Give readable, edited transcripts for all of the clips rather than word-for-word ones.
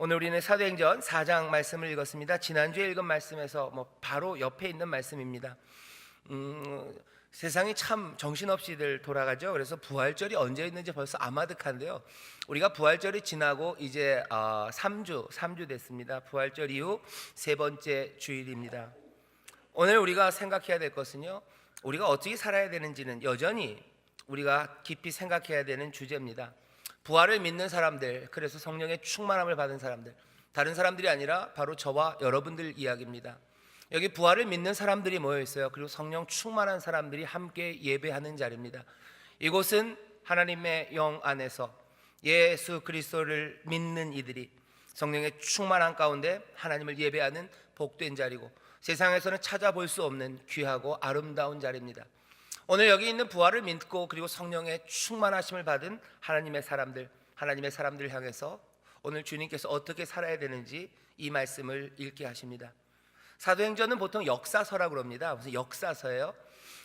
오늘 우리는 사도행전 4장 말씀을 읽었습니다. 지난주에 읽은 말씀에서 바로 옆에 있는 말씀입니다. 세상이 참 정신없이들 돌아가죠. 그래서 부활절이 언제 있는지 벌써 아마득한데요. 우리가 부활절이 지나고 이제 3주 됐습니다. 부활절 이후 세 번째 주일입니다. 오늘 우리가 생각해야 될 것은요, 우리가 어떻게 살아야 되는지는 여전히 우리가 깊이 생각해야 되는 주제입니다. 부활을 믿는 사람들, 그래서 성령의 충만함을 받은 사람들, 다른 사람들이 아니라 바로 저와 여러분들 이야기입니다. 여기 부활을 믿는 사람들이 모여 있어요. 그리고 성령 충만한 사람들이 함께 예배하는 자리입니다. 이곳은 하나님의 영 안에서 예수 그리스도를 믿는 이들이 성령의 충만한 가운데 하나님을 예배하는 복된 자리고, 세상에서는 찾아볼 수 없는 귀하고 아름다운 자리입니다. 오늘 여기 있는 부활을 믿고 그리고 성령의 충만하심을 받은 하나님의 사람들을 향해서 오늘 주님께서 어떻게 살아야 되는지 이 말씀을 읽게 하십니다. 사도행전은 보통 역사서라고 그럽니다. 무슨 역사서예요?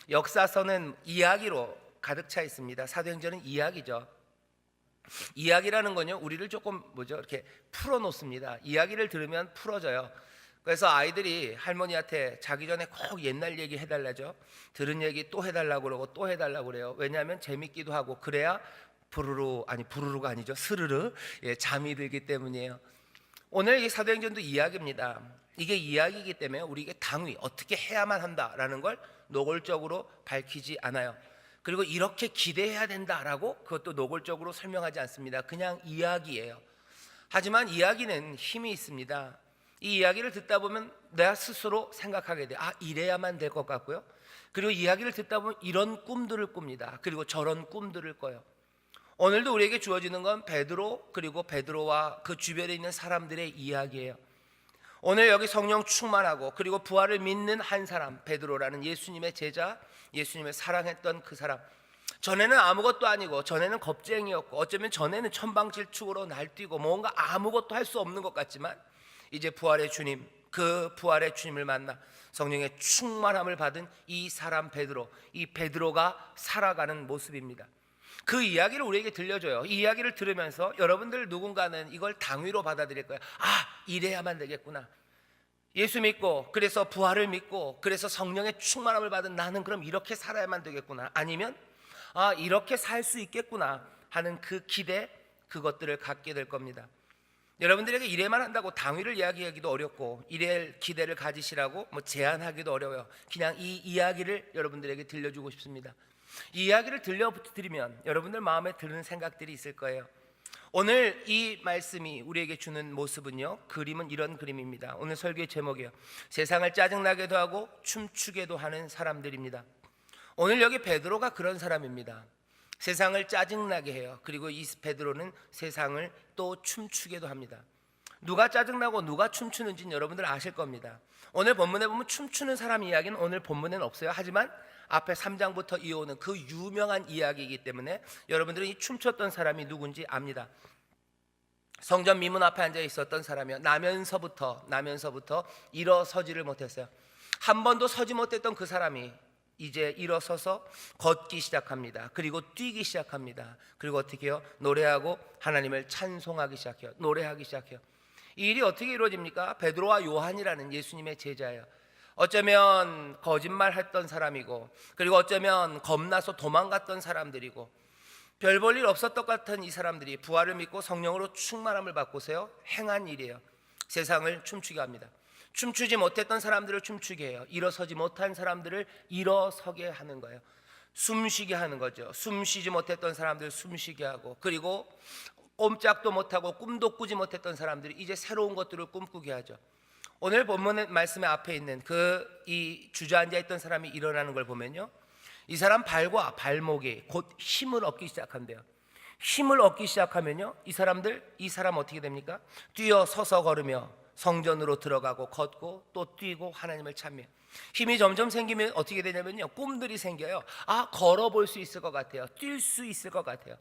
역사서는 이야기로 가득 차 있습니다. 사도행전은 이야기죠. 이야기라는 건요, 우리를 조금 이렇게 풀어놓습니다. 이야기를 들으면 풀어져요. 그래서 아이들이 할머니한테 자기 전에 꼭 옛날 얘기 해달라죠. 들은 얘기 또 해달라고 그러고 또 해달라고 그래요. 왜냐하면 재밌기도 하고, 그래야 부르르가 아니죠, 스르르, 잠이 들기 때문이에요. 오늘 이 사도행전도 이야기입니다. 이게 이야기이기 때문에 우리에게 당위, 어떻게 해야만 한다라는 걸 노골적으로 밝히지 않아요. 그리고 이렇게 기대해야 된다라고 그것도 노골적으로 설명하지 않습니다. 그냥 이야기예요. 하지만 이야기는 힘이 있습니다. 이 이야기를 듣다 보면 내가 스스로 생각하게 돼요. 이래야만 될 것 같고요. 그리고 이야기를 듣다 보면 이런 꿈들을 꿉니다. 그리고 저런 꿈들을 꿔요. 오늘도 우리에게 주어지는 건 베드로, 그리고 베드로와 그 주변에 있는 사람들의 이야기예요. 오늘 여기 성령 충만하고 그리고 부활을 믿는 한 사람, 베드로라는 예수님의 제자, 예수님을 사랑했던 그 사람, 전에는 아무것도 아니고, 전에는 겁쟁이였고, 어쩌면 전에는 천방질축으로 날뛰고 뭔가 아무것도 할 수 없는 것 같지만, 이제 부활의 주님, 그 부활의 주님을 만나 성령의 충만함을 받은 이 사람 베드로, 이 베드로가 살아가는 모습입니다. 그 이야기를 우리에게 들려줘요. 이 이야기를 들으면서 여러분들 누군가는 이걸 당위로 받아들일 거예요. 이래야만 되겠구나. 예수 믿고, 그래서 부활을 믿고, 그래서 성령의 충만함을 받은 나는 그럼 이렇게 살아야만 되겠구나. 아니면 이렇게 살 수 있겠구나 하는 그 기대, 그것들을 갖게 될 겁니다. 여러분들에게 이래만 한다고 당위를 이야기하기도 어렵고, 이래 기대를 가지시라고 제안하기도 어려워요. 그냥 이 이야기를 여러분들에게 들려주고 싶습니다. 이 이야기를 들려드리면 여러분들 마음에 드는 생각들이 있을 거예요. 오늘 이 말씀이 우리에게 주는 모습은요, 그림은 이런 그림입니다. 오늘 설교의 제목이에요. 세상을 짜증나게도 하고 춤추게도 하는 사람들입니다. 오늘 여기 베드로가 그런 사람입니다. 세상을 짜증나게 해요. 그리고 이 베드로는 세상을 또 춤추게도 합니다. 누가 짜증나고 누가 춤추는지는 여러분들 아실 겁니다. 오늘 본문에 보면 춤추는 사람 이야기는 오늘 본문에는 없어요. 하지만 앞에 3장부터 이어오는 그 유명한 이야기이기 때문에 여러분들은 이 춤췄던 사람이 누군지 압니다. 성전 미문 앞에 앉아 있었던 사람이요, 나면서부터 일어서지를 못했어요. 한 번도 서지 못했던 그 사람이 이제 일어서서 걷기 시작합니다. 그리고 뛰기 시작합니다. 그리고 어떻게 해요? 노래하고 하나님을 찬송하기 시작해요. 노래하기 시작해요. 이 일이 어떻게 이루어집니까? 베드로와 요한이라는 예수님의 제자예요. 어쩌면 거짓말했던 사람이고, 그리고 어쩌면 겁나서 도망갔던 사람들이고, 별 볼 일 없었던 것 같은 이 사람들이 부활을 믿고 성령으로 충만함을 받고서요 행한 일이에요. 세상을 춤추게 합니다. 춤추지 못했던 사람들을 춤추게 해요. 일어서지 못한 사람들을 일어서게 하는 거예요. 숨쉬게 하는 거죠. 숨쉬지 못했던 사람들 숨쉬게 하고, 그리고 꼼짝도 못하고 꿈도 꾸지 못했던 사람들이 이제 새로운 것들을 꿈꾸게 하죠. 오늘 본문 말씀의 앞에 있는 이 주저앉아 있던 사람이 일어나는 걸 보면요, 이 사람 발과 발목이 곧 힘을 얻기 시작한대요. 힘을 얻기 시작하면요, 이 사람 어떻게 됩니까? 뛰어 서서 걸으며 성전으로 들어가고 걷고 또 뛰고 하나님을 찬미해요. 힘이 점점 생기면 어떻게 되냐면요, 꿈들이 생겨요. 걸어볼 수 있을 것 같아요. 뛸 수 있을 것 같아요.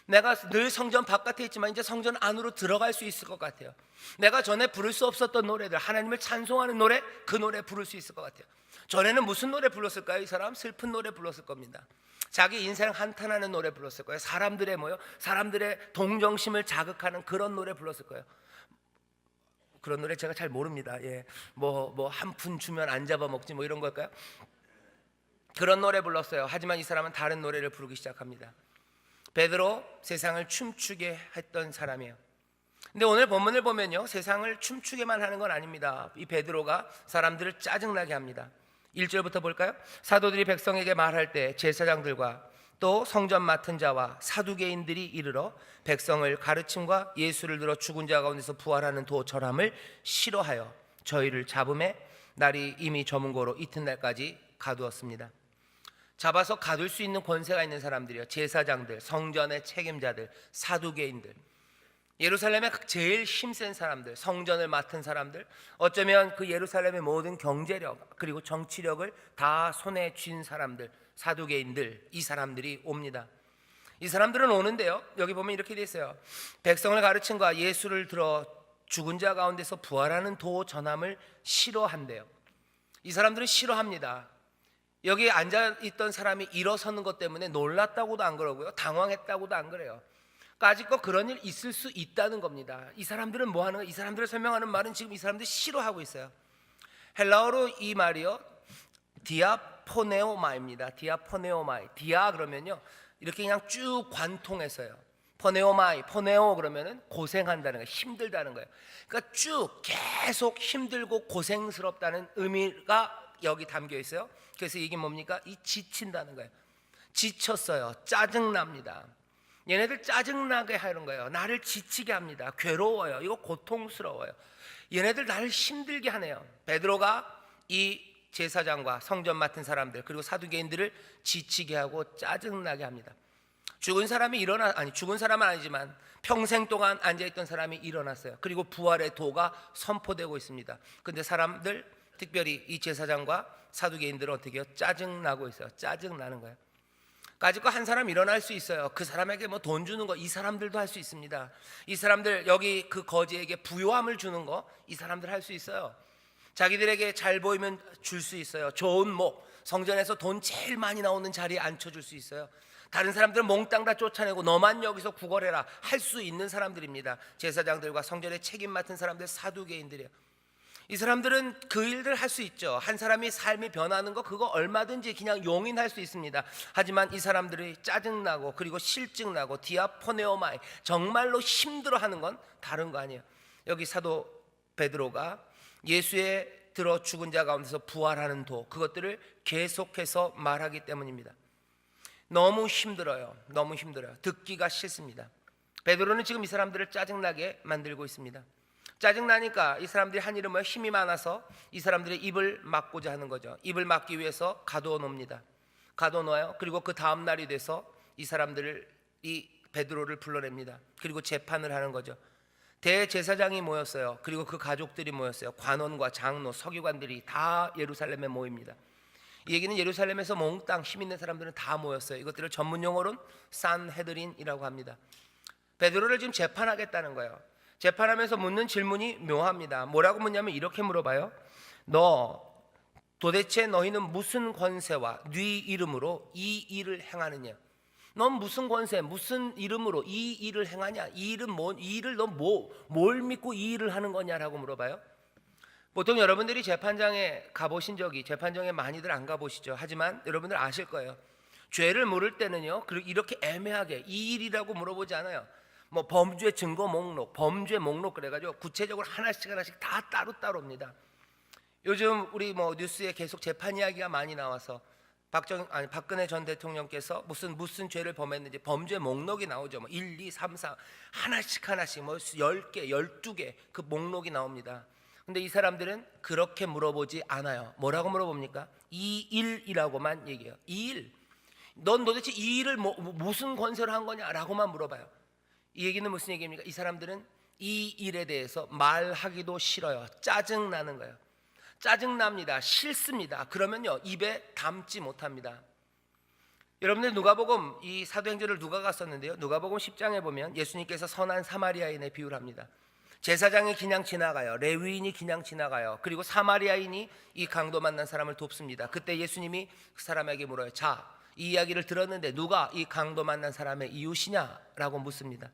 내가 늘 성전 바깥에 있지만 이제 성전 안으로 들어갈 수 있을 것 같아요. 내가 전에 부를 수 없었던 노래들, 하나님을 찬송하는 노래, 그 노래 부를 수 있을 것 같아요. 전에는 무슨 노래 불렀을까요? 이 사람 슬픈 노래 불렀을 겁니다. 자기 인생 한탄하는 노래 불렀을 거예요. 사람들의 동정심을 자극하는 그런 노래 불렀을 거예요. 그런 노래 제가 잘 모릅니다. 예, 뭐 한 푼 주면 안 잡아먹지 뭐 이런 걸까요? 그런 노래 불렀어요. 하지만 이 사람은 다른 노래를 부르기 시작합니다. 베드로, 세상을 춤추게 했던 사람이에요. 근데 오늘 본문을 보면요, 세상을 춤추게만 하는 건 아닙니다. 이 베드로가 사람들을 짜증나게 합니다. 1절부터 볼까요? 사도들이 백성에게 말할 때 제사장들과 또 성전 맡은 자와 사두개인들이 이르러 백성을 가르침과 예수를 들어 죽은 자 가운데서 부활하는 도절함을 싫어하여 저희를 잡음에 날이 이미 저문고로 이튿날까지 가두었습니다. 잡아서 가둘 수 있는 권세가 있는 사람들이요, 제사장들, 성전의 책임자들, 사두개인들, 예루살렘의 제일 힘센 사람들, 성전을 맡은 사람들, 어쩌면 그 예루살렘의 모든 경제력 그리고 정치력을 다 손에 쥔 사람들, 사두개인들, 이 사람들이 옵니다. 이 사람들은 오는데요, 여기 보면 이렇게 돼 있어요. 백성을 가르침과 예수를 들어 죽은 자 가운데서 부활하는 도 전함을 싫어한대요. 이 사람들은 싫어합니다. 여기 앉아있던 사람이 일어서는 것 때문에 놀랐다고도 안 그러고요, 당황했다고도 안 그래요. 까짓거 그런 일 있을 수 있다는 겁니다. 이 사람들은 뭐 하는 거예요? 이 사람들을 설명하는 말은 지금 이 사람들이 싫어하고 있어요. 헬라어로 이 말이요, 디아포네오마입니다. 디아포네오마이. 디아 그러면요, 이렇게 그냥 쭉 관통해서요. 포네오마이, 포네오 그러면은 고생한다는 거예요, 힘들다는 거예요. 그러니까 쭉 계속 힘들고 고생스럽다는 의미가 여기 담겨 있어요. 그래서 이게 뭡니까? 이 지친다는 거예요. 지쳤어요. 짜증납니다. 얘네들 짜증나게 하는 거예요. 나를 지치게 합니다. 괴로워요. 이거 고통스러워요. 얘네들 나를 힘들게 하네요. 베드로가 이 제사장과 성전 맡은 사람들 그리고 사두개인들을 지치게 하고 짜증나게 합니다. 죽은 사람이 죽은 사람은 아니지만 평생 동안 앉아있던 사람이 일어났어요. 그리고 부활의 도가 선포되고 있습니다. 근데 사람들, 특별히 이 제사장과 사두개인들은 어떻게 해요? 짜증나고 있어요. 짜증나는 거예요. 까짓거 한 사람 일어날 수 있어요. 그 사람에게 뭐 돈 주는 거 이 사람들도 할 수 있습니다. 이 사람들, 여기 그 거지에게 부요함을 주는 거 이 사람들 할 수 있어요. 자기들에게 잘 보이면 줄 수 있어요. 좋은 목, 성전에서 돈 제일 많이 나오는 자리에 앉혀줄 수 있어요. 다른 사람들은 몽땅 다 쫓아내고 너만 여기서 구걸해라 할 수 있는 사람들입니다. 제사장들과 성전의 책임 맡은 사람들, 사두개인들이에요. 이 사람들은 그 일들 할 수 있죠. 한 사람이 삶이 변하는 거 그거 얼마든지 그냥 용인할 수 있습니다. 하지만 이 사람들이 짜증나고 그리고 실증나고 디아포네오마이, 정말로 힘들어하는 건 다른 거 아니에요. 여기 사도 베드로가 예수의 들어 죽은 자 가운데서 부활하는 도, 그것들을 계속해서 말하기 때문입니다. 너무 힘들어요. 너무 힘들어요. 듣기가 싫습니다. 베드로는 지금 이 사람들을 짜증나게 만들고 있습니다. 짜증나니까 이 사람들이 한 일은 힘이 많아서 이 사람들의 입을 막고자 하는 거죠. 입을 막기 위해서 가둬 놓습니다. 가둬 놓아요. 그리고 그 다음 날이 돼서 이 사람들을, 이 베드로를 불러냅니다. 그리고 재판을 하는 거죠. 대제사장이 모였어요. 그리고 그 가족들이 모였어요. 관원과 장로, 서기관들이 다 예루살렘에 모입니다. 이 얘기는 예루살렘에서 몽땅 힘 있는 사람들은 다 모였어요. 이것들을 전문 용어로는 산헤드린이라고 합니다. 베드로를 지금 재판하겠다는 거예요. 재판하면서 묻는 질문이 묘합니다. 뭐라고 묻냐면 이렇게 물어봐요. 너 도대체 너희는 무슨 권세와 네 이름으로 이 일을 행하느냐? 넌 무슨 권세, 무슨 이름으로 이 일을 행하냐? 이 일은 이 일을 뭘 믿고 이 일을 하는 거냐라고 물어봐요. 보통 여러분들이 재판장에 가보신 적이, 재판장에 많이들 안 가보시죠. 하지만 여러분들 아실 거예요. 죄를 물을 때는요, 이렇게 애매하게 이 일이라고 물어보지 않아요. 뭐 범죄 증거 목록, 범죄 목록 그래가지고 구체적으로 하나씩 다 따로따로입니다. 요즘 우리 뭐 뉴스에 계속 재판 이야기가 많이 나와서 박근혜 전 대통령께서 무슨 죄를 범했는지 범죄 목록이 나오죠. 뭐 1, 2, 3, 4 하나씩 뭐 10개, 12개 그 목록이 나옵니다. 근데 이 사람들은 그렇게 물어보지 않아요. 뭐라고 물어봅니까? 이 일이라고만 얘기해요. 이 일. 넌 도대체 이 일을 무슨 권세로 한 거냐라고만 물어봐요. 이 얘기는 무슨 얘기입니까? 이 사람들은 이 일에 대해서 말하기도 싫어요. 짜증나는 거예요. 짜증납니다. 싫습니다. 그러면요, 입에 담지 못합니다. 여러분들 누가복음, 이 사도행전을 누가가 썼는데요, 누가복음 10장에 보면 예수님께서 선한 사마리아인의 비유를 합니다. 제사장이 그냥 지나가요. 레위인이 그냥 지나가요. 그리고 사마리아인이 이 강도 만난 사람을 돕습니다. 그때 예수님이 그 사람에게 물어요. 자, 이 이야기를 들었는데 누가 이 강도 만난 사람의 이웃이냐라고 묻습니다.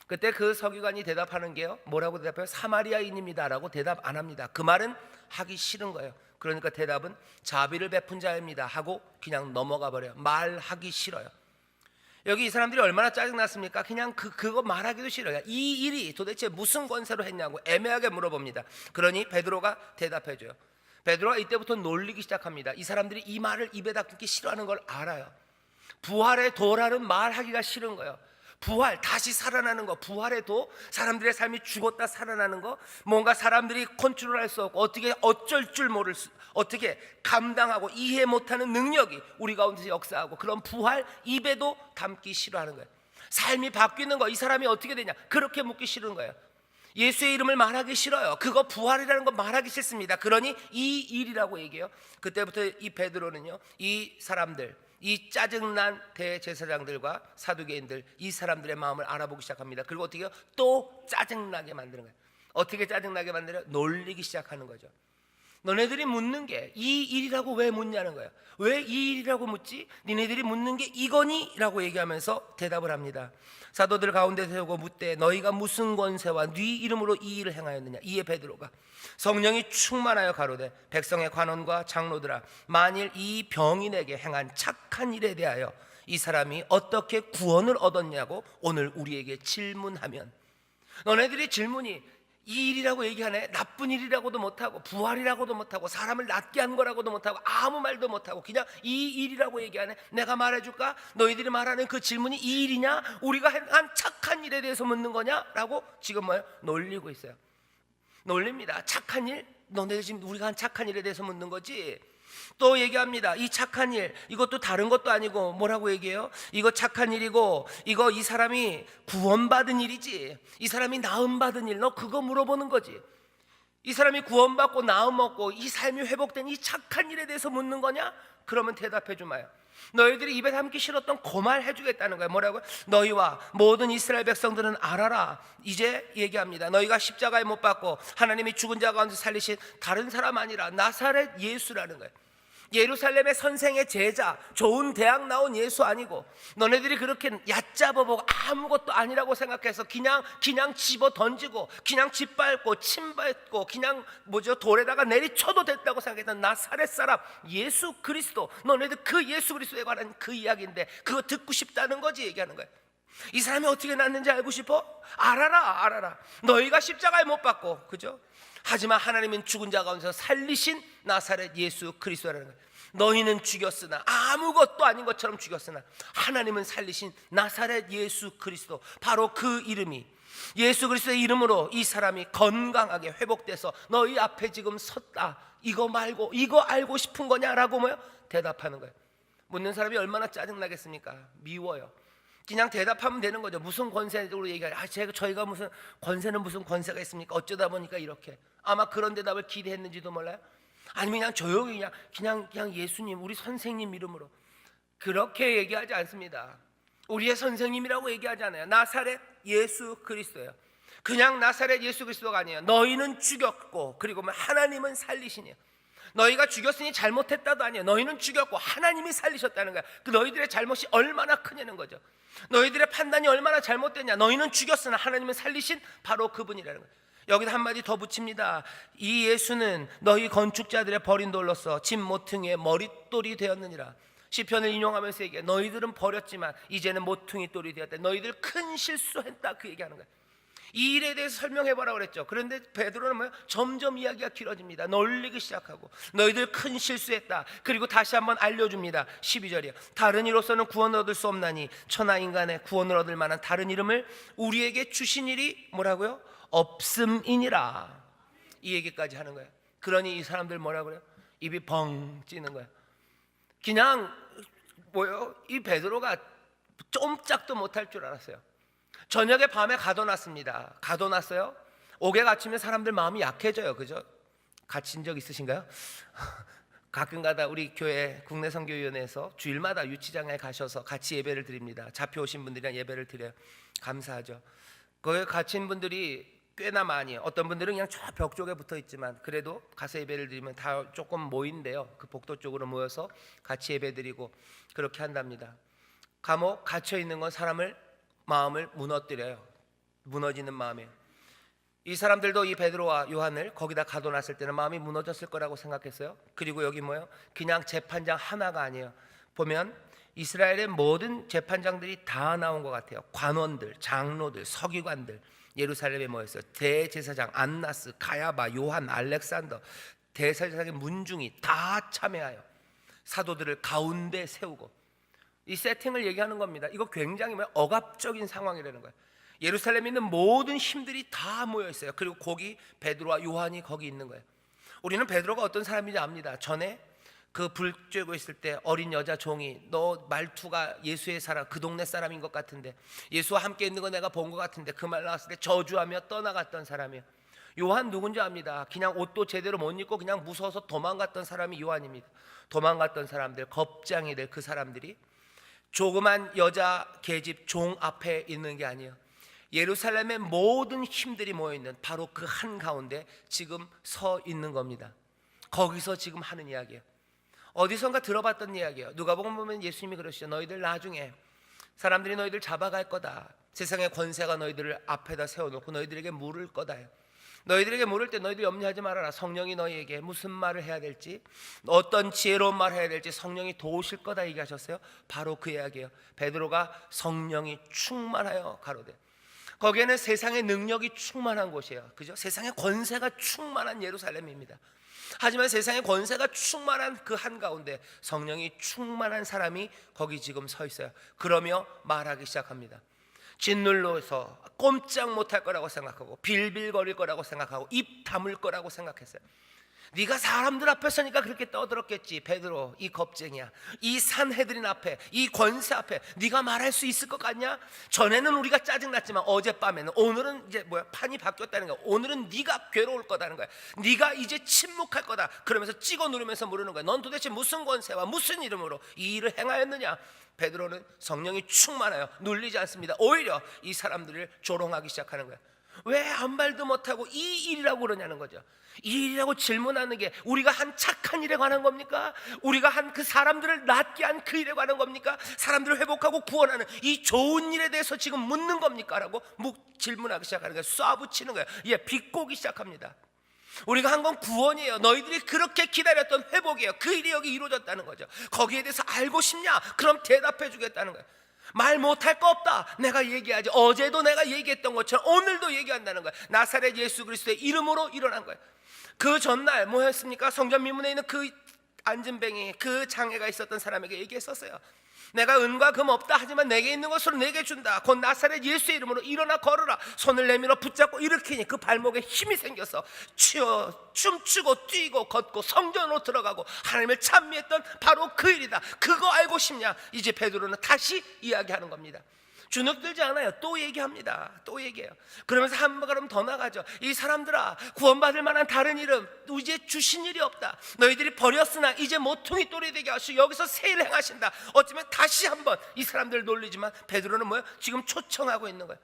그때 그 서기관이 대답하는 게요, 뭐라고 대답해요? 사마리아인입니다라고 대답 안 합니다. 그 말은 하기 싫은 거예요. 그러니까 대답은 자비를 베푼 자입니다 하고 그냥 넘어가 버려요. 말하기 싫어요. 여기 이 사람들이 얼마나 짜증났습니까? 그냥 그거 말하기도 싫어요. 이 일이 도대체 무슨 권세로 했냐고 애매하게 물어봅니다. 그러니 베드로가 대답해줘요. 베드로가 이때부터 놀리기 시작합니다. 이 사람들이 이 말을 입에다 끊기 싫어하는 걸 알아요. 부활의 도라는 말하기가 싫은 거예요. 부활, 다시 살아나는 거, 부활의 도, 사람들의 삶이 죽었다 살아나는 거, 뭔가 사람들이 컨트롤할 수 없고 어떻게 어쩔 줄 모를 수, 어떻게 감당하고 이해 못하는 능력이 우리 가운데서 역사하고, 그런 부활 입에도 담기 싫어하는 거예요. 삶이 바뀌는 거, 이 사람이 어떻게 되냐, 그렇게 묻기 싫은 거예요. 예수의 이름을 말하기 싫어요. 그거 부활이라는 거 말하기 싫습니다. 그러니 이 일이라고 얘기해요. 그때부터 이 베드로는요, 이 사람들, 이 짜증난 대제사장들과 사두개인들, 이 사람들의 마음을 알아보기 시작합니다. 그리고 어떻게 해요? 또 짜증나게 만드는 거예요. 어떻게 짜증나게 만들어요? 놀리기 시작하는 거죠. 너네들이 묻는 게 이 일이라고 왜 묻냐는 거예요. 왜 이 일이라고 묻지? 니네들이 묻는 게 이거니? 라고 얘기하면서 대답을 합니다. 사도들 가운데 세우고 묻되 너희가 무슨 권세와 네 이름으로 이 일을 행하였느냐. 이에 베드로가 성령이 충만하여 가로되 백성의 관원과 장로들아, 만일 이 병인에게 행한 착한 일에 대하여 이 사람이 어떻게 구원을 얻었냐고 오늘 우리에게 질문하면, 너네들이 질문이 이 일이라고 얘기하네. 나쁜 일이라고도 못하고 부활이라고도 못하고 사람을 낫게 한 거라고도 못하고 아무 말도 못하고 그냥 이 일이라고 얘기하네. 내가 말해줄까? 너희들이 말하는 그 질문이 이 일이냐? 우리가 한 착한 일에 대해서 묻는 거냐? 라고 지금 놀리고 있어요. 놀립니다. 착한 일? 너네들 지금 우리가 한 착한 일에 대해서 묻는 거지? 또 얘기합니다. 이 착한 일, 이것도 다른 것도 아니고 뭐라고 얘기해요? 이거 착한 일이고 이거 이 사람이 구원받은 일이지, 이 사람이 나음받은 일, 너 그거 물어보는 거지. 이 사람이 구원받고 나음 얻고 이 삶이 회복된 이 착한 일에 대해서 묻는 거냐? 그러면 대답해 주마요. 너희들이 입에 담기 싫었던 그 말 해주겠다는 거야. 뭐라고요? 너희와 모든 이스라엘 백성들은 알아라. 이제 얘기합니다. 너희가 십자가에 못 박고 하나님이 죽은 자 가운데 살리신 다른 사람 아니라 나사렛 예수라는 거예요. 예루살렘의 선생의 제자, 좋은 대학 나온 예수 아니고, 너네들이 그렇게 얕잡아보고 아무것도 아니라고 생각해서 그냥 집어 던지고 그냥 짓밟고 침밟고 그냥 돌에다가 내리쳐도 됐다고 생각했던 나사렛 사람 예수 그리스도, 너네들 그 예수 그리스도에 관한 그 이야기인데 그거 듣고 싶다는 거지. 얘기하는 거예요. 이 사람이 어떻게 났는지 알고 싶어? 알아라. 너희가 십자가에 못 박고, 그죠? 하지만 하나님은 죽은 자 가운데서 살리신 나사렛 예수 그리스도라는 거예요. 너희는 죽였으나, 아무것도 아닌 것처럼 죽였으나 하나님은 살리신 나사렛 예수 그리스도, 바로 그 이름이, 예수 그리스도의 이름으로 이 사람이 건강하게 회복돼서 너희 앞에 지금 섰다. 이거 말고 이거 알고 싶은 거냐라고 대답하는 거예요. 묻는 사람이 얼마나 짜증나겠습니까? 미워요. 그냥 대답하면 되는 거죠. 무슨 권세로 얘기하냐? 저희가 무슨 권세는 무슨 권세가 있습니까? 어쩌다 보니까 이렇게. 아마 그런 대답을 기대했는지도 몰라요. 아니면 그냥 조용히 그냥 예수님, 우리 선생님 이름으로, 그렇게 얘기하지 않습니다. 우리의 선생님이라고 얘기하지 않아요. 나사렛 예수 그리스도예요. 그냥 나사렛 예수 그리스도가 아니에요. 너희는 죽였고 그리고 하나님은 살리시니, 너희가 죽였으니 잘못했다도 아니에요. 너희는 죽였고 하나님이 살리셨다는 거야. 그 너희들의 잘못이 얼마나 크냐는 거죠. 너희들의 판단이 얼마나 잘못됐냐. 너희는 죽였으나 하나님은 살리신 바로 그분이라는 거예요. 여기다 한마디 더 붙입니다. 이 예수는 너희 건축자들의 버린 돌로서 집 모퉁이의 머릿돌이 되었느니라. 시편을 인용하면서 얘기해. 너희들은 버렸지만 이제는 모퉁이 돌이 되었다. 너희들 큰 실수했다, 그 얘기하는 거예요. 이 일에 대해서 설명해보라고 그랬죠. 그런데 베드로는 점점 이야기가 길어집니다. 놀리기 시작하고 너희들 큰 실수했다. 그리고 다시 한번 알려줍니다. 12절이요. 다른 이로서는 구원을 얻을 수 없나니 천하 인간의 구원을 얻을 만한 다른 이름을 우리에게 주신 일이 뭐라고요? 없음이니라. 이 얘기까지 하는 거예요. 그러니 이 사람들 뭐라고 그래요? 입이 벙 찌는 거예요. 그냥 이 베드로가 꼼짝도 못할 줄 알았어요. 저녁에 밤에 가둬놨습니다. 가둬놨어요. 옥에 갇히면 사람들 마음이 약해져요. 그죠? 갇힌 적 있으신가요? 가끔가다 우리 교회 국내선교위원회에서 주일마다 유치장에 가셔서 같이 예배를 드립니다. 잡혀오신 분들이랑 예배를 드려요. 감사하죠. 거기에 갇힌 분들이 꽤나 많이, 어떤 분들은 그냥 저 벽 쪽에 붙어 있지만 그래도 가서 예배를 드리면 다 조금 모인대요. 그 복도 쪽으로 모여서 같이 예배 드리고 그렇게 한답니다. 감옥 갇혀 있는 건 사람을, 마음을 무너뜨려요. 무너지는 마음이에요. 이 사람들도 이 베드로와 요한을 거기다 가둬놨을 때는 마음이 무너졌을 거라고 생각했어요. 그리고 여기 뭐예요? 그냥 재판장 하나가 아니에요. 보면 이스라엘의 모든 재판장들이 다 나온 것 같아요. 관원들, 장로들, 서기관들, 예루살렘에 모였어요. 대제사장 안나스, 가야바, 요한, 알렉산더, 대제사장의 문중이 다 참여하여 사도들을 가운데 세우고 이 세팅을 얘기하는 겁니다. 이거 굉장히 억압적인 상황이라는 거예요. 예루살렘에 있는 모든 힘들이 다 모여 있어요. 그리고 거기 베드로와 요한이 거기 있는 거예요. 우리는 베드로가 어떤 사람인지 압니다. 전에 그 불 쬐고 있을 때 어린 여자 종이 너 말투가 예수의 사람, 그 동네 사람인 것 같은데, 예수와 함께 있는 거 내가 본 것 같은데, 그 말 나왔을 때 저주하며 떠나갔던 사람이에요. 요한 누군지 압니다. 그냥 옷도 제대로 못 입고 그냥 무서워서 도망갔던 사람이 요한입니다. 도망갔던 사람들, 겁쟁이들, 그 사람들이 조그만 여자 계집 종 앞에 있는 게 아니에요. 예루살렘의 모든 힘들이 모여있는 바로 그 한가운데 지금 서 있는 겁니다. 거기서 지금 하는 이야기예요. 어디선가 들어봤던 이야기예요. 누가복음 보면 예수님이 그러시죠. 너희들 나중에 사람들이 너희들 잡아갈 거다. 세상의 권세가 너희들을 앞에다 세워놓고 너희들에게 물을 거다. 너희들에게 물을 때 너희들 염려하지 말아라. 성령이 너희에게 무슨 말을 해야 될지, 어떤 지혜로운 말을 해야 될지 성령이 도우실 거다 얘기하셨어요. 바로 그 이야기예요. 베드로가 성령이 충만하여 가로되, 거기에는 세상의 능력이 충만한 곳이에요. 그죠? 세상의 권세가 충만한 예루살렘입니다. 하지만 세상의 권세가 충만한 그 한가운데 성령이 충만한 사람이 거기 지금 서 있어요. 그러며 말하기 시작합니다. 짓눌러서 꼼짝 못할 거라고 생각하고 빌빌거릴 거라고 생각하고 입 다물 거라고 생각했어요. 네가 사람들 앞에 서니까 그렇게 떠들었겠지. 베드로, 이 겁쟁이야. 이 산헤드린 앞에, 이 권세 앞에 네가 말할 수 있을 것 같냐? 전에는 우리가 짜증났지만 어젯밤에는, 오늘은 이제 판이 바뀌었다는 거야. 오늘은 네가 괴로울 거다는 거야. 네가 이제 침묵할 거다. 그러면서 찍어 누르면서 물으는 거야. 넌 도대체 무슨 권세와 무슨 이름으로 이 일을 행하였느냐? 베드로는 성령이 충만하여 눌리지 않습니다. 오히려 이 사람들을 조롱하기 시작하는 거야. 왜 아무 말도 못하고 이 일이라고 그러냐는 거죠. 이 일이라고 질문하는 게 우리가 한 착한 일에 관한 겁니까? 우리가 한 그 사람들을 낫게 한 그 일에 관한 겁니까? 사람들을 회복하고 구원하는 이 좋은 일에 대해서 지금 묻는 겁니까? 라고 질문하기 시작하는 거예요. 쏴붙이는 거예요. 비꼬기 시작합니다. 우리가 한 건 구원이에요. 너희들이 그렇게 기다렸던 회복이에요. 그 일이 여기 이루어졌다는 거죠. 거기에 대해서 알고 싶냐? 그럼 대답해 주겠다는 거예요. 말 못할 거 없다. 내가 얘기하지. 어제도 내가 얘기했던 것처럼 오늘도 얘기한다는 거예요. 나사렛 예수 그리스도의 이름으로 일어난 거예요. 그 전날 뭐였습니까? 성전 미문에 있는 그 안진뱅이, 그 장애가 있었던 사람에게 얘기했었어요. 내가 은과 금 없다 하지만 내게 있는 것으로 내게 준다. 곧 나사렛 예수의 이름으로 일어나 걸으라. 손을 내밀어 붙잡고 일으키니 그 발목에 힘이 생겨서 춤추고 뛰고 걷고 성전으로 들어가고 하나님을 찬미했던 바로 그 일이다. 그거 알고 싶냐? 이제 베드로는 다시 이야기하는 겁니다. 주눅들지 않아요. 또 얘기합니다. 또 얘기해요. 그러면서 한 걸음 더 나가죠. 이 사람들아, 구원받을 만한 다른 이름 이제 주신 일이 없다. 너희들이 버렸으나 이제 모퉁이 돌이 되게 하시고 여기서 새 일을 행하신다. 어쩌면 다시 한번 이 사람들을 놀리지만 베드로는 뭐예요? 지금 초청하고 있는 거예요.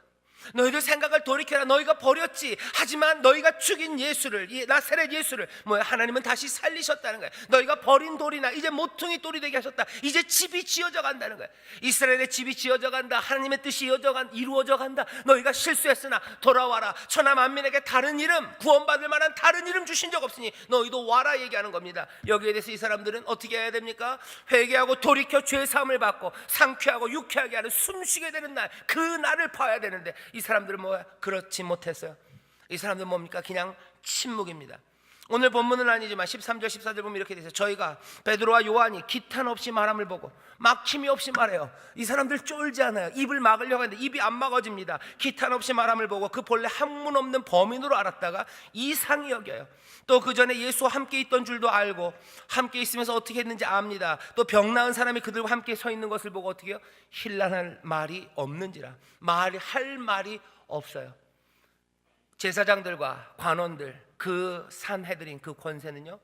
너희들 생각을 돌이켜라. 너희가 버렸지. 하지만 너희가 죽인 예수를, 나사렛 예수를 하나님은 다시 살리셨다는 거예요. 너희가 버린 돌이나 이제 모퉁이 돌이 되게 하셨다. 이제 집이 지어져 간다는 거예요. 이스라엘의 집이 지어져 간다. 하나님의 뜻이 이루어져 간다. 너희가 실수했으나 돌아와라. 천하 만민에게 다른 이름, 구원받을 만한 다른 이름 주신 적 없으니 너희도 와라 얘기하는 겁니다. 여기에 대해서 이 사람들은 어떻게 해야 됩니까? 회개하고 돌이켜 죄 사함을 받고 상쾌하고 유쾌하게 하는 숨쉬게 되는 날, 그 날을 봐야 되는데 이 사람들은 그렇지 못했어요. 이 사람들은 뭡니까? 그냥 침묵입니다. 오늘 본문은 아니지만 13절 14절 보면 이렇게 되죠. 저희가 베드로와 요한이 기탄 없이 말함을 보고 막힘이 없이 말해요. 이 사람들 쫄지 않아요. 입을 막으려고 하는데 입이 안 막아집니다. 기탄 없이 말함을 보고 그 본래 학문 없는 범인으로 알았다가 이상히 여겨요. 또 그 전에 예수와 함께 있던 줄도 알고 함께 있으면서 어떻게 했는지 압니다. 또 병 나은 사람이 그들과 함께 서 있는 것을 보고 어떻게 해요? 힐난할 말이 없는지라. 할 말이 없어요. 제사장들과 관원들, 그 산헤드린 그 권세는요,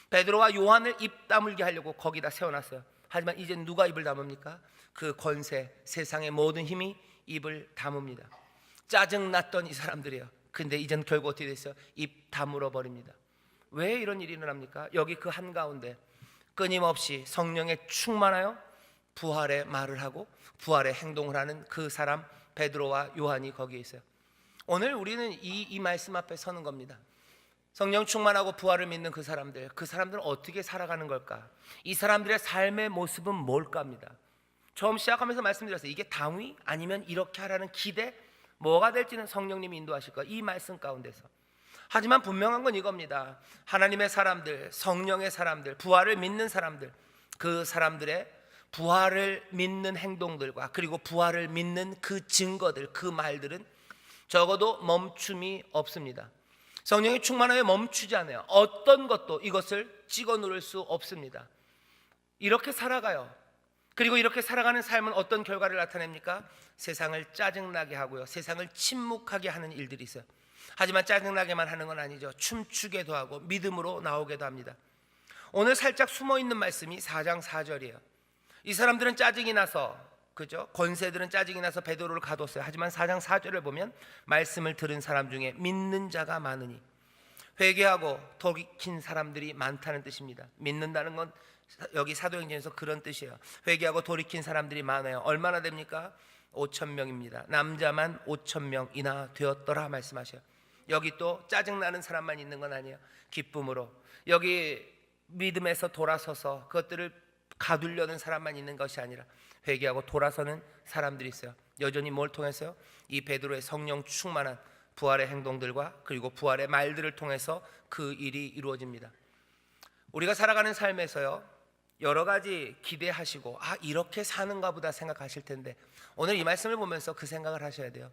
베드로와 요한을 입 다물게 하려고 거기다 세워놨어요. 하지만 이제 누가 입을 다뭅니까? 그 권세, 세상의 모든 힘이 입을 다뭅니다. 짜증났던 이 사람들이에요. 근데 이젠 결국 어떻게 됐어요? 입 다물어 버립니다. 왜 이런 일이 일어납니까? 여기 그 한가운데 끊임없이 성령에 충만하여 부활의 말을 하고 부활의 행동을 하는 그 사람 베드로와 요한이 거기에 있어요. 오늘 우리는 이 말씀 앞에 서는 겁니다. 성령 충만하고 부활을 믿는 그 사람들은 어떻게 살아가는 걸까? 이 사람들의 삶의 모습은 뭘까 합니다. 처음 시작하면서 말씀드렸어요. 이게 당위 아니면 이렇게 하라는 기대, 뭐가 될지는 성령님이 인도하실 거예요, 이 말씀 가운데서. 하지만 분명한 건 이겁니다. 하나님의 사람들, 성령의 사람들, 부활을 믿는 사람들, 그 사람들의 부활을 믿는 행동들과 그리고 부활을 믿는 그 증거들, 그 말들은 적어도 멈춤이 없습니다. 성령이 충만하여 멈추지 않아요. 어떤 것도 이것을 찍어 누를 수 없습니다. 이렇게 살아가요. 그리고 이렇게 살아가는 삶은 어떤 결과를 나타냅니까? 세상을 짜증나게 하고요, 세상을 침묵하게 하는 일들이 있어요. 하지만 짜증나게만 하는 건 아니죠. 춤추게도 하고 믿음으로 나오게도 합니다. 오늘 살짝 숨어있는 말씀이 4장 4절이에요 이 사람들은 짜증이 나서, 그죠? 권세들은 짜증이 나서 베드로를 가뒀어요. 하지만 4장 4절을 보면 말씀을 들은 사람 중에 믿는 자가 많으니, 회개하고 돌이킨 사람들이 많다는 뜻입니다. 믿는다는 건 여기 사도행전에서 그런 뜻이에요. 회개하고 돌이킨 사람들이 많아요. 얼마나 됩니까? 5,000명입니다. 남자만 5,000명이나 되었더라 말씀하셔요. 여기 또 짜증나는 사람만 있는 건 아니에요. 기쁨으로, 여기 믿음에서 돌아서서 그것들을 가두려는 사람만 있는 것이 아니라 회개하고 돌아서는 사람들이 있어요. 여전히 뭘 통해서요? 이 베드로의 성령 충만한 부활의 행동들과 그리고 부활의 말들을 통해서 그 일이 이루어집니다. 우리가 살아가는 삶에서요, 여러 가지 기대하시고 이렇게 사는가 보다 생각하실 텐데, 오늘 이 말씀을 보면서 그 생각을 하셔야 돼요.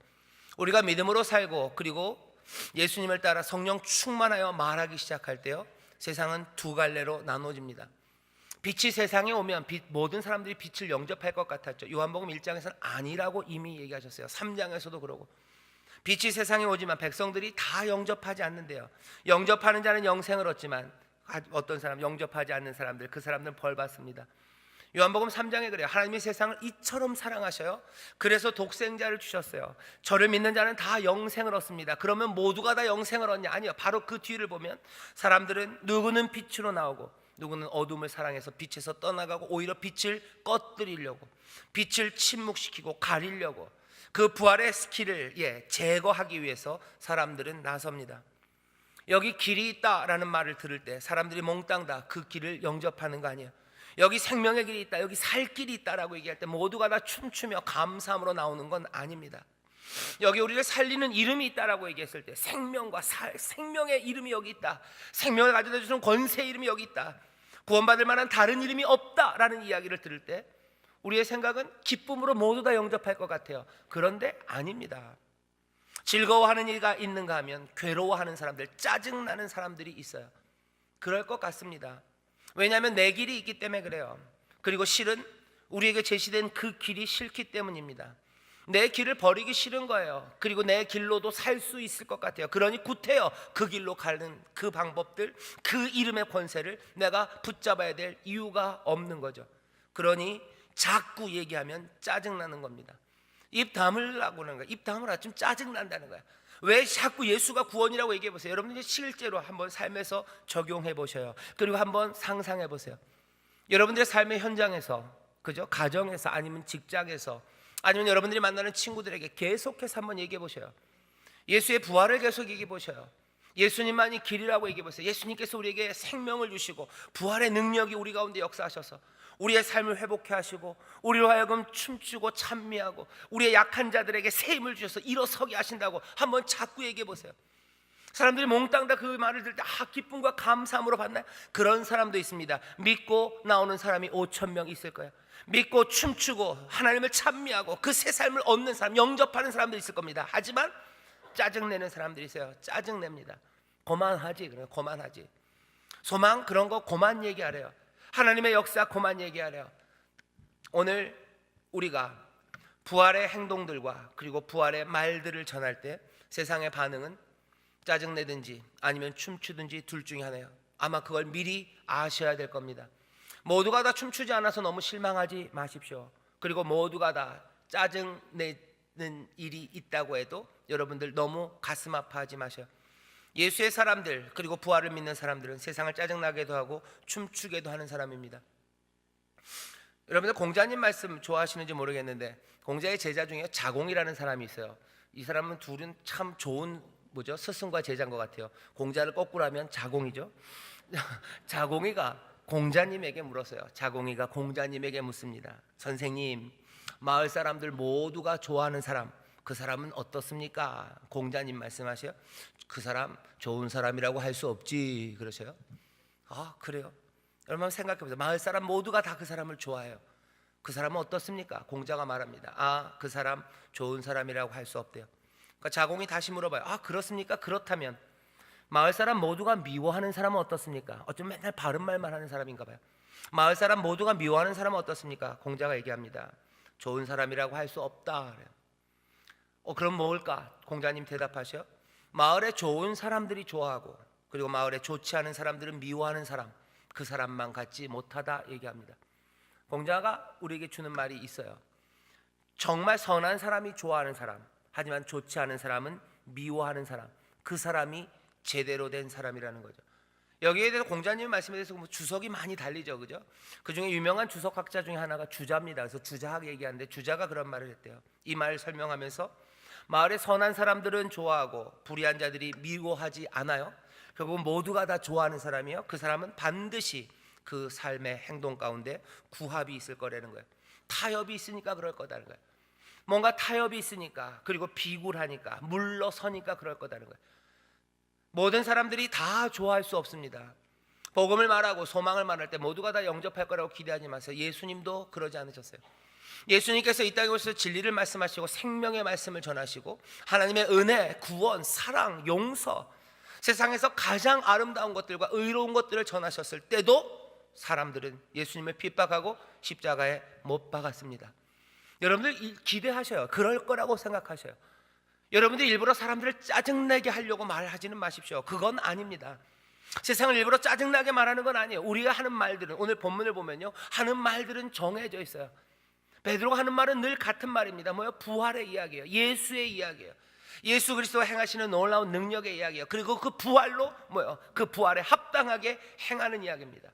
우리가 믿음으로 살고 그리고 예수님을 따라 성령 충만하여 말하기 시작할 때요, 세상은 두 갈래로 나눠집니다. 빛이 세상에 오면 모든 사람들이 빛을 영접할 것 같았죠. 요한복음 1장에서는 아니라고 이미 얘기하셨어요. 3장에서도 그러고, 빛이 세상에 오지만 백성들이 다 영접하지 않는데요, 영접하는 자는 영생을 얻지만 어떤 사람, 영접하지 않는 사람들, 그 사람들은 벌 받습니다. 요한복음 3장에 그래요. 하나님이 세상을 이처럼 사랑하셔요. 그래서 독생자를 주셨어요. 저를 믿는 자는 다 영생을 얻습니다. 그러면 모두가 다 영생을 얻냐? 아니요. 바로 그 뒤를 보면 사람들은 누구는 빛으로 나오고 누구는 어둠을 사랑해서 빛에서 떠나가고 오히려 빛을 꺼뜨리려고, 빛을 침묵시키고 가리려고, 그 부활의 스킬을 제거하기 위해서 사람들은 나섭니다. 여기 길이 있다라는 말을 들을 때 사람들이 몽땅 다 그 길을 영접하는 거 아니에요. 여기 생명의 길이 있다, 여기 살 길이 있다라고 얘기할 때 모두가 다 춤추며 감사함으로 나오는 건 아닙니다. 여기 우리를 살리는 이름이 있다라고 얘기했을 때 생명과 생명의 이름이 여기 있다, 생명을 가져다 주는 권세의 이름이 여기 있다, 구원받을 만한 다른 이름이 없다라는 이야기를 들을 때 우리의 생각은 기쁨으로 모두 다 영접할 것 같아요. 그런데 아닙니다. 즐거워하는 이가 있는가 하면 괴로워하는 사람들, 짜증나는 사람들이 있어요. 그럴 것 같습니다. 왜냐하면 내 길이 있기 때문에 그래요. 그리고 실은 우리에게 제시된 그 길이 싫기 때문입니다. 내 길을 버리기 싫은 거예요. 그리고 내 길로도 살 수 있을 것 같아요. 그러니 구태여 그 길로 가는 그 방법들, 그 이름의 권세를 내가 붙잡아야 될 이유가 없는 거죠. 그러니 자꾸 얘기하면 짜증나는 겁니다. 입 다물라고 하는 거야. 입 다물어. 좀 짜증난다는 거야. 왜 자꾸 예수가 구원이라고 얘기해 보세요. 여러분들이 실제로 한번 삶에서 적용해 보셔요. 그리고 한번 상상해 보세요. 여러분들의 삶의 현장에서, 그죠? 가정에서, 아니면 직장에서, 아니면 여러분들이 만나는 친구들에게 계속해서 한번 얘기해 보셔요. 예수의 부활을 계속 얘기해 보셔요. 예수님만이 길이라고 얘기해 보세요. 예수님께서 우리에게 생명을 주시고 부활의 능력이 우리 가운데 역사하셔서 우리의 삶을 회복해 하시고 우리로 하여금 춤추고 찬미하고 우리의 약한 자들에게 새 힘을 주셔서 일어서게 하신다고 한번 자꾸 얘기해 보세요. 사람들이 몽땅 다 그 말을 들을 때 기쁨과 감사함으로 받나요? 그런 사람도 있습니다. 믿고 나오는 사람이 5,000명 있을 거예요. 믿고 춤추고 하나님을 찬미하고 그 새 삶을 얻는 사람, 영접하는 사람들이 있을 겁니다. 하지만 짜증내는 사람들이 있어요. 짜증냅니다. 그만하지, 그래, 그만하지. 소망 그런 거 그만 얘기하래요. 하나님의 역사 그만 얘기하래요. 오늘 우리가 부활의 행동들과 그리고 부활의 말들을 전할 때 세상의 반응은 짜증내든지 아니면 춤추든지 둘 중에 하나예요. 아마 그걸 미리 아셔야 될 겁니다. 모두가 다 춤추지 않아서 너무 실망하지 마십시오. 그리고 모두가 다 짜증내는 일이 있다고 해도 여러분들 너무 가슴 아파하지 마셔요. 예수의 사람들 그리고 부활을 믿는 사람들은 세상을 짜증나게도 하고 춤추게도 하는 사람입니다. 여러분들 공자님 말씀 좋아하시는지 모르겠는데 공자의 제자 중에 자공이라는 사람이 있어요. 이 사람은 둘은 참 좋은 뭐죠? 스승과 제자인 것 같아요. 공자를 거꾸로 하면 자공이죠. 자공이가 공자님에게 물었어요. 자공이가 공자님에게 묻습니다. 선생님, 마을 사람들 모두가 좋아하는 사람, 그 사람은 어떻습니까? 공자님 말씀하셔요. 그 사람 좋은 사람이라고 할 수 없지 그러셔요. 아, 그래요? 여러분 생각해 보세요. 마을 사람 모두가 다 그 사람을 좋아해요. 그 사람은 어떻습니까? 공자가 말합니다. 아, 그 사람 좋은 사람이라고 할 수 없대요. 그러니까 자공이 다시 물어봐요. 아, 그렇습니까? 그렇다면 마을 사람 모두가 미워하는 사람은 어떻습니까? 어쩜 맨날 바른 말만 하는 사람인가 봐요. 마을 사람 모두가 미워하는 사람은 어떻습니까? 공자가 얘기합니다. 좋은 사람이라고 할 수 없다 그래요. 그럼 뭘까? 공자님 대답하셔. 마을에 좋은 사람들이 좋아하고 그리고 마을에 좋지 않은 사람들은 미워하는 사람, 그 사람만 갖지 못하다 얘기합니다. 공자가 우리에게 주는 말이 있어요. 정말 선한 사람이 좋아하는 사람, 하지만 좋지 않은 사람은 미워하는 사람, 그 사람이 제대로 된 사람이라는 거죠. 여기에 대해서 공자님 말씀에 대해서 주석이 많이 달리죠, 그죠? 그 중에 유명한 주석학자 중에 하나가 주자입니다. 그래서 주자학 얘기하는데 주자가 그런 말을 했대요. 이 말을 설명하면서 마을의 선한 사람들은 좋아하고 불의한 자들이 미워하지 않아요. 결국 모두가 다 좋아하는 사람이요. 그 사람은 반드시 그 삶의 행동 가운데 구합이 있을 거라는 거예요. 타협이 있으니까 그럴 거다는 거예요. 뭔가 타협이 있으니까, 그리고 비굴하니까, 물러서니까 그럴 거다는 거예요. 모든 사람들이 다 좋아할 수 없습니다. 복음을 말하고 소망을 말할 때 모두가 다 영접할 거라고 기대하지 마세요. 예수님도 그러지 않으셨어요. 예수님께서 이 땅에 오셔서 진리를 말씀하시고 생명의 말씀을 전하시고 하나님의 은혜, 구원, 사랑, 용서, 세상에서 가장 아름다운 것들과 의로운 것들을 전하셨을 때도 사람들은 예수님을 핍박하고 십자가에 못 박았습니다. 여러분들 기대하셔요. 그럴 거라고 생각하셔요. 여러분들 일부러 사람들을 짜증내게 하려고 말하지는 마십시오. 그건 아닙니다. 세상을 일부러 짜증나게 말하는 건 아니에요. 우리가 하는 말들은, 오늘 본문을 보면요, 하는 말들은 정해져 있어요. 베드로가 하는 말은 늘 같은 말입니다. 뭐요? 부활의 이야기예요. 예수의 이야기예요. 예수 그리스도가 행하시는 놀라운 능력의 이야기예요. 그리고 그 부활로 뭐요? 그 부활에 합당하게 행하는 이야기입니다.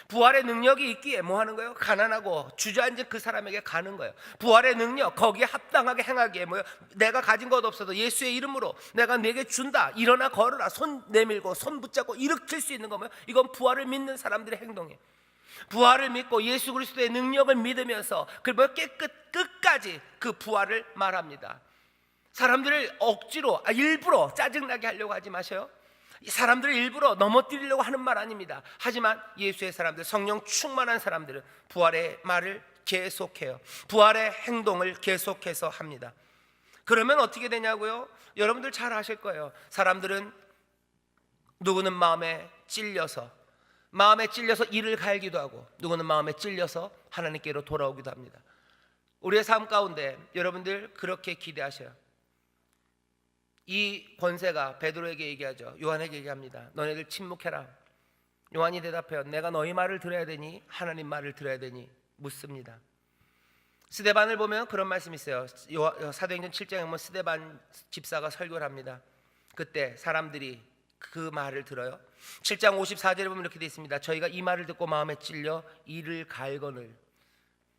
부활의 능력이 있기에 뭐 하는 거예요? 가난하고 주저앉은 그 사람에게 가는 거예요. 부활의 능력, 거기에 합당하게 행하기에 뭐예요? 내가 가진 것 없어도 예수의 이름으로 내가 내게 준다, 일어나 걸으라, 손 내밀고 손 붙잡고 일으킬 수 있는 거면 이건 부활을 믿는 사람들의 행동이에요. 부활을 믿고 예수 그리스도의 능력을 믿으면서 그 끝까지 그 부활을 말합니다. 사람들을 억지로, 일부러 짜증나게 하려고 하지 마셔요. 사람들을 일부러 넘어뜨리려고 하는 말 아닙니다. 하지만 예수의 사람들, 성령 충만한 사람들은 부활의 말을 계속해요. 부활의 행동을 계속해서 합니다. 그러면 어떻게 되냐고요? 여러분들 잘 아실 거예요. 사람들은 누구는 마음에 찔려서 이를 갈기도 하고, 누구는 마음에 찔려서 하나님께로 돌아오기도 합니다. 우리의 삶 가운데 여러분들 그렇게 기대하셔요. 이 권세가 베드로에게 얘기하죠. 요한에게 얘기합니다. 너네들 침묵해라. 요한이 대답해요. 내가 너희 말을 들어야 되니 하나님 말을 들어야 되니 묻습니다. 스데반을 보면 그런 말씀이 있어요. 사도행전 7장에 보면 스데반 집사가 설교를 합니다. 그때 사람들이 그 말을 들어요. 7장 54절에 보면 이렇게 되어 있습니다. 저희가 이 말을 듣고 마음에 찔려 이를 갈거늘.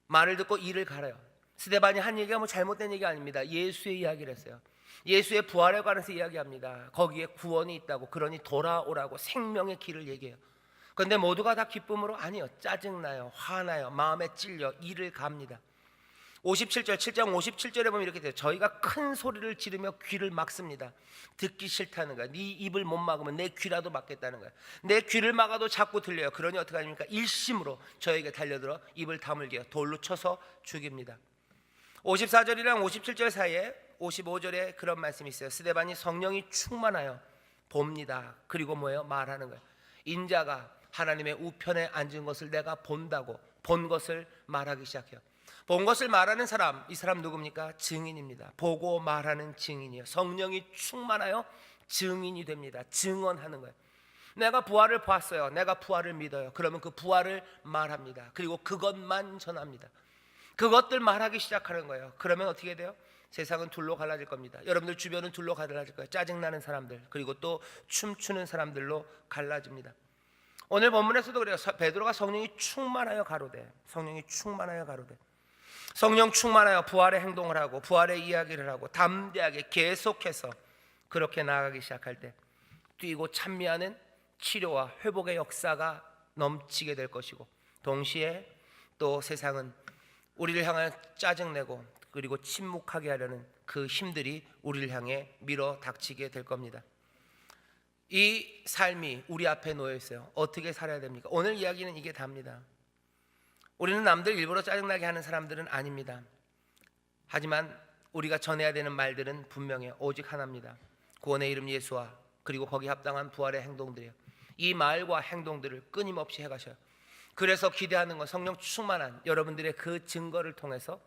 말을 듣고 이를 갈아요. 스데반이 한 얘기가 뭐 잘못된 얘기 아닙니다. 예수의 이야기를 했어요. 예수의 부활에 관해서 이야기합니다. 거기에 구원이 있다고, 그러니 돌아오라고 생명의 길을 얘기해요. 그런데 모두가 다 기쁨으로 아니요, 짜증나요, 화나요, 마음에 찔려 이를 갑니다. 57절, 7장 57절에 보면 이렇게 돼요. 저희가 큰 소리를 지르며 귀를 막습니다. 듣기 싫다는 거야. 네 입을 못 막으면 내 귀라도 막겠다는 거야. 내 귀를 막아도 자꾸 들려요. 그러니 어떻게 하십니까? 일심으로 저에게 달려들어 입을 다물게 해요. 돌로 쳐서 죽입니다. 54절이랑 57절 사이에 55절에 그런 말씀이 있어요. 스데반이 성령이 충만하여 봅니다. 그리고 뭐예요? 말하는 거예요. 인자가 하나님의 우편에 앉은 것을 내가 본다고, 본 것을 말하기 시작해요. 본 것을 말하는 사람, 이 사람 누굽니까? 증인입니다. 보고 말하는 증인이에요. 성령이 충만하여 증인이 됩니다. 증언하는 거예요. 내가 부활을 봤어요. 내가 부활을 믿어요. 그러면 그 부활을 말합니다. 그리고 그것만 전합니다. 그것들 말하기 시작하는 거예요. 그러면 어떻게 돼요? 세상은 둘로 갈라질 겁니다. 여러분들 주변은 둘로 갈라질 거예요. 짜증나는 사람들, 그리고 또 춤추는 사람들로 갈라집니다. 오늘 본문에서도 그래요. 베드로가 성령이 충만하여 가로되, 성령이 충만하여 가로되. 성령 충만하여 부활의 행동을 하고 부활의 이야기를 하고 담대하게 계속해서 그렇게 나아가기 시작할 때 뛰고 찬미하는 치료와 회복의 역사가 넘치게 될 것이고, 동시에 또 세상은 우리를 향해 짜증내고 그리고 침묵하게 하려는 그 힘들이 우리를 향해 밀어 닥치게 될 겁니다. 이 삶이 우리 앞에 놓여 있어요. 어떻게 살아야 됩니까? 오늘 이야기는 이게 답니다. 우리는 남들 일부러 짜증나게 하는 사람들은 아닙니다. 하지만 우리가 전해야 되는 말들은 분명히 오직 하나입니다. 구원의 이름 예수와 그리고 거기 합당한 부활의 행동들이에요. 이 말과 행동들을 끊임없이 해가셔요. 그래서 기대하는 건 성령 충만한 여러분들의 그 증거를 통해서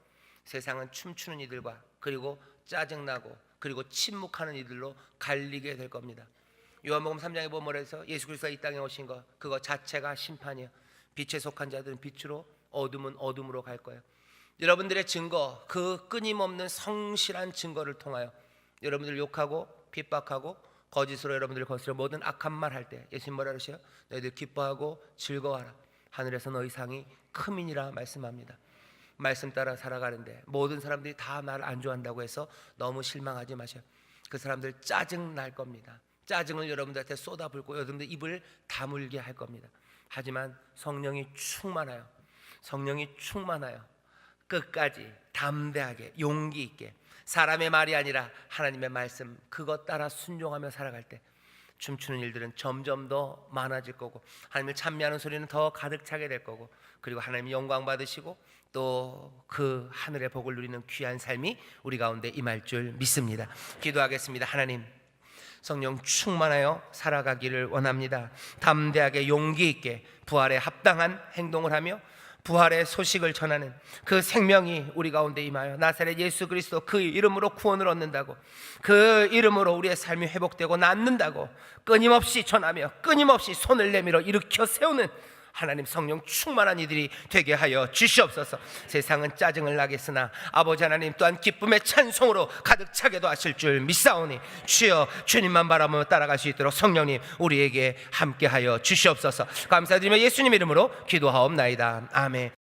세상은 춤추는 이들과 그리고 짜증나고 그리고 침묵하는 이들로 갈리게 될 겁니다. 요한복음 3장에 보면 뭐래서 예수 그리스도가 이 땅에 오신 거 그거 자체가 심판이에요. 빛에 속한 자들은 빛으로, 어둠은 어둠으로 갈 거예요. 여러분들의 증거, 그 끊임없는 성실한 증거를 통하여 여러분들 욕하고 핍박하고 거짓으로 여러분들을 거스려 모든 악한 말 할 때 예수님 뭐라 그러세요? 너희들 기뻐하고 즐거워하라. 하늘에서 너희 상이 크민이라 말씀합니다. 말씀 따라 살아가는데 모든 사람들이 다 나를 안 좋아한다고 해서 너무 실망하지 마세요. 그 사람들 짜증 날 겁니다. 짜증을 여러분들한테 쏟아붓고 여러분들 입을 다물게 할 겁니다. 하지만 성령이 충만하여, 성령이 충만하여 끝까지 담대하게 용기 있게 사람의 말이 아니라 하나님의 말씀 그것 따라 순종하며 살아갈 때 춤추는 일들은 점점 더 많아질 거고, 하나님을 찬미하는 소리는 더 가득 차게 될 거고, 그리고 하나님이 영광 받으시고 또 그 하늘의 복을 누리는 귀한 삶이 우리 가운데 임할 줄 믿습니다. 기도하겠습니다. 하나님, 성령 충만하여 살아가기를 원합니다. 담대하게 용기 있게 부활에 합당한 행동을 하며 부활의 소식을 전하는 그 생명이 우리 가운데 임하여 나사렛 예수 그리스도 그 이름으로 구원을 얻는다고, 그 이름으로 우리의 삶이 회복되고 낫는다고 끊임없이 전하며 끊임없이 손을 내밀어 일으켜 세우는 하나님 성령 충만한 이들이 되게 하여 주시옵소서. 세상은 짜증을 나겠으나 아버지 하나님 또한 기쁨의 찬송으로 가득 차게도 하실 줄 믿사오니 주여 주님만 바라보며 따라갈 수 있도록 성령님 우리에게 함께하여 주시옵소서. 감사드리며 예수님 이름으로 기도하옵나이다. 아멘.